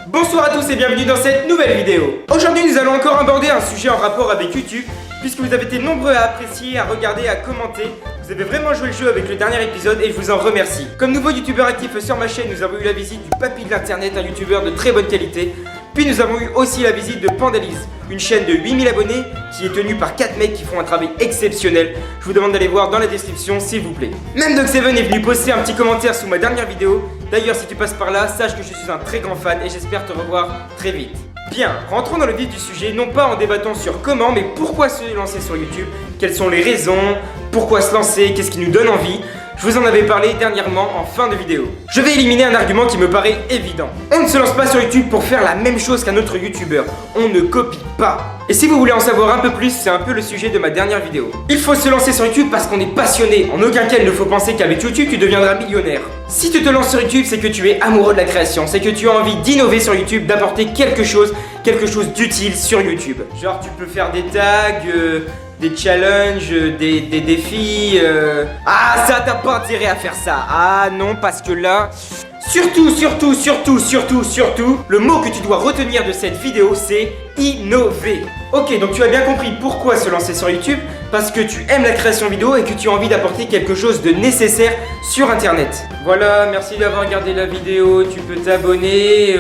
Bonsoir à tous et bienvenue dans cette nouvelle vidéo. Aujourd'hui nous allons encore aborder un sujet en rapport avec YouTube, puisque vous avez été nombreux à apprécier, à regarder, à commenter. Vous avez vraiment joué le jeu avec le dernier épisode et je vous en remercie. Comme nouveau youtubeur actif sur ma chaîne, nous avons eu la visite du papy de l'internet, un youtubeur de très bonne qualité. Puis nous avons eu aussi la visite de Pandalise, une chaîne de 8000 abonnés qui est tenue par 4 mecs qui font un travail exceptionnel. Je vous demande d'aller voir dans la description s'il vous plaît. Même Doc7 est venu poster un petit commentaire sous ma dernière vidéo. D'ailleurs si tu passes par là, sache que je suis un très grand fan et j'espère te revoir très vite. Bien, rentrons dans le vif du sujet, non pas en débattant sur comment, mais pourquoi se lancer sur YouTube, quelles sont les raisons, pourquoi se lancer, qu'est-ce qui nous donne envie. Je vous en avais parlé dernièrement en fin de vidéo. Je vais éliminer un argument qui me paraît évident. On ne se lance pas sur YouTube pour faire la même chose qu'un autre youtubeur. On ne copie pas. Et si vous voulez en savoir un peu plus, c'est un peu le sujet de ma dernière vidéo. Il faut se lancer sur YouTube parce qu'on est passionné. En aucun cas il ne faut penser qu'avec YouTube tu deviendras millionnaire. Si tu te lances sur YouTube, c'est que tu es amoureux de la création. C'est que tu as envie d'innover sur YouTube, d'apporter quelque chose d'utile sur YouTube. Genre tu peux faire des tags... des challenges, des défis... Ah, ça, t'as pas intérêt à faire ça. Ah non, parce que là... Surtout, le mot que tu dois retenir de cette vidéo, c'est innover. Ok, donc tu as bien compris pourquoi se lancer sur YouTube. Parce que tu aimes la création vidéo et que tu as envie d'apporter quelque chose de nécessaire sur Internet. Voilà, merci d'avoir regardé la vidéo. Tu peux t'abonner...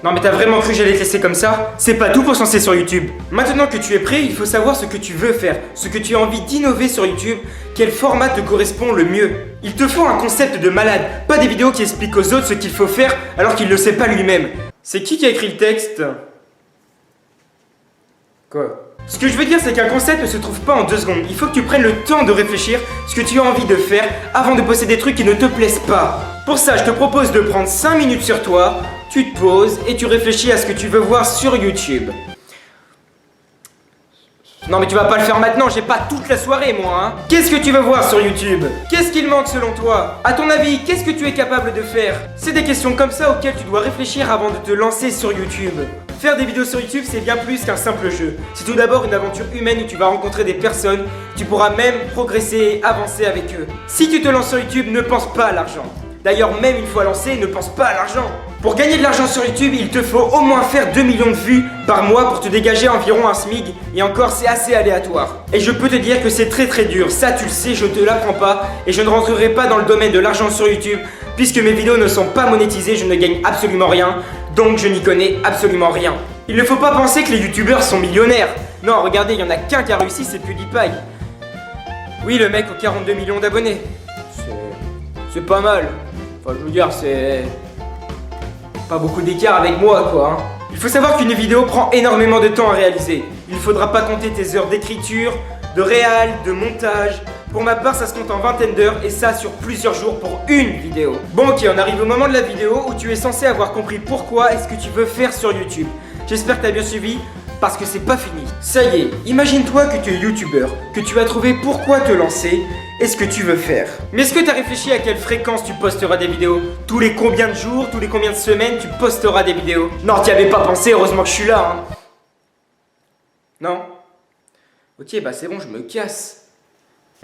Non mais t'as vraiment cru que j'allais te laisser comme ça? C'est pas tout pour se lancer sur YouTube. Maintenant que tu es prêt, il faut savoir ce que tu veux faire, ce que tu as envie d'innover sur YouTube, quel format te correspond le mieux. Il te faut un concept de malade, pas des vidéos qui expliquent aux autres ce qu'il faut faire alors qu'il ne le sait pas lui-même. C'est qui a écrit le texte? Quoi? Ce que je veux dire, c'est qu'un concept ne se trouve pas en 2 secondes. Il faut que tu prennes le temps de réfléchir ce que tu as envie de faire avant de poster des trucs qui ne te plaisent pas. Pour ça, je te propose de prendre 5 minutes sur toi, tu te poses et tu réfléchis à ce que tu veux voir sur YouTube. Non mais tu vas pas le faire maintenant, j'ai pas toute la soirée moi hein. Qu'est-ce que tu veux voir sur YouTube? Qu'est-ce qu'il manque selon toi? À ton avis, qu'est-ce que tu es capable de faire? C'est des questions comme ça auxquelles tu dois réfléchir avant de te lancer sur YouTube. Faire des vidéos sur YouTube, c'est bien plus qu'un simple jeu. C'est tout d'abord une aventure humaine où tu vas rencontrer des personnes, tu pourras même progresser et avancer avec eux. Si tu te lances sur YouTube, ne pense pas à l'argent. D'ailleurs, même une fois lancé, ne pense pas à l'argent. Pour gagner de l'argent sur YouTube, il te faut au moins faire 2 millions de vues par mois pour te dégager environ un SMIC. Et encore, c'est assez aléatoire. Et je peux te dire que c'est très dur. Ça, tu le sais, je te l'apprends pas. Et je ne rentrerai pas dans le domaine de l'argent sur YouTube, puisque mes vidéos ne sont pas monétisées, je ne gagne absolument rien. Donc je n'y connais absolument rien. Il ne faut pas penser que les youtubeurs sont millionnaires. Non, regardez, il y en a qu'un qui a réussi, c'est PewDiePie. Oui, le mec aux 42 millions d'abonnés. C'est pas mal. Enfin, je veux dire, c'est... pas beaucoup d'écart avec moi, quoi. Hein. Il faut savoir qu'une vidéo prend énormément de temps à réaliser. Il ne faudra pas compter tes heures d'écriture, de réal, de montage. Pour ma part, ça se compte en vingtaine d'heures et ça sur plusieurs jours pour une vidéo. Bon ok, on arrive au moment de la vidéo où tu es censé avoir compris pourquoi est-ce que tu veux faire sur YouTube. J'espère que tu as bien suivi parce que c'est pas fini. Ça y est, imagine-toi que tu es youtubeur, que tu as trouvé pourquoi te lancer et ce que tu veux faire. Mais est-ce que tu as réfléchi à quelle fréquence tu posteras des vidéos? Tous les combien de jours, tous les combien de semaines tu posteras des vidéos? Non, t'y avais pas pensé, heureusement que je suis là. Hein. Non? Ok, bah c'est bon, je me casse.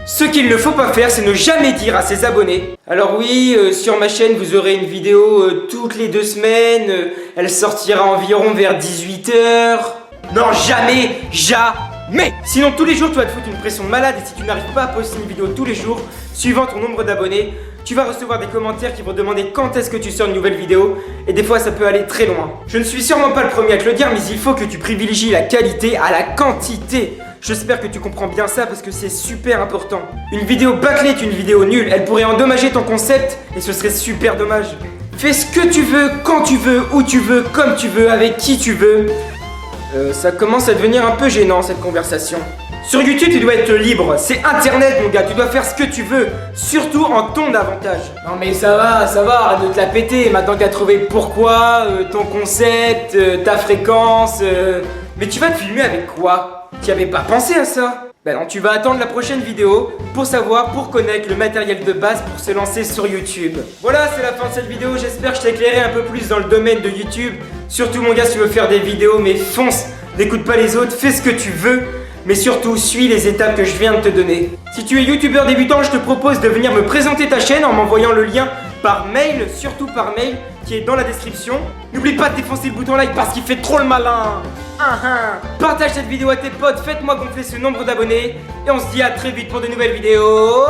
Ce qu'il ne faut pas faire, c'est ne jamais dire à ses abonnés. Alors oui, sur ma chaîne, vous aurez une vidéo toutes les 2 semaines. Elle sortira environ vers 18 h. Non, jamais. Sinon, tous les jours, tu vas te foutre une pression de malade. Et si tu n'arrives pas à poster une vidéo tous les jours, suivant ton nombre d'abonnés, tu vas recevoir des commentaires qui vont demander quand est-ce que tu sors une nouvelle vidéo. Et des fois, ça peut aller très loin. Je ne suis sûrement pas le premier à te le dire, mais il faut que tu privilégies la qualité à la quantité. J'espère que tu comprends bien ça parce que c'est super important. Une vidéo bâclée est une vidéo nulle. Elle pourrait endommager ton concept et ce serait super dommage. Fais ce que tu veux, quand tu veux, où tu veux, comme tu veux, avec qui tu veux. Ça commence à devenir un peu gênant cette conversation. Sur YouTube, tu dois être libre. C'est Internet, mon gars. Tu dois faire ce que tu veux. Surtout en ton avantage. Non mais ça va. Arrête de te la péter. Maintenant que t'as trouvé pourquoi, ton concept, ta fréquence... Mais tu vas te filmer avec quoi? Tu avais pas pensé à ça? Ben non, tu vas attendre la prochaine vidéo pour connaître le matériel de base pour se lancer sur YouTube. Voilà, c'est la fin de cette vidéo. J'espère que je t'ai éclairé un peu plus dans le domaine de YouTube. Surtout, mon gars, si tu veux faire des vidéos, mais fonce. N'écoute pas les autres, fais ce que tu veux. Mais surtout, suis les étapes que je viens de te donner. Si tu es youtubeur débutant, je te propose de venir me présenter ta chaîne en m'envoyant le lien par mail, surtout par mail, qui est dans la description. N'oublie pas de défoncer le bouton like parce qu'il fait trop le malin. Partage cette vidéo à tes potes, faites-moi gonfler ce nombre d'abonnés. Et on se dit à très vite pour de nouvelles vidéos.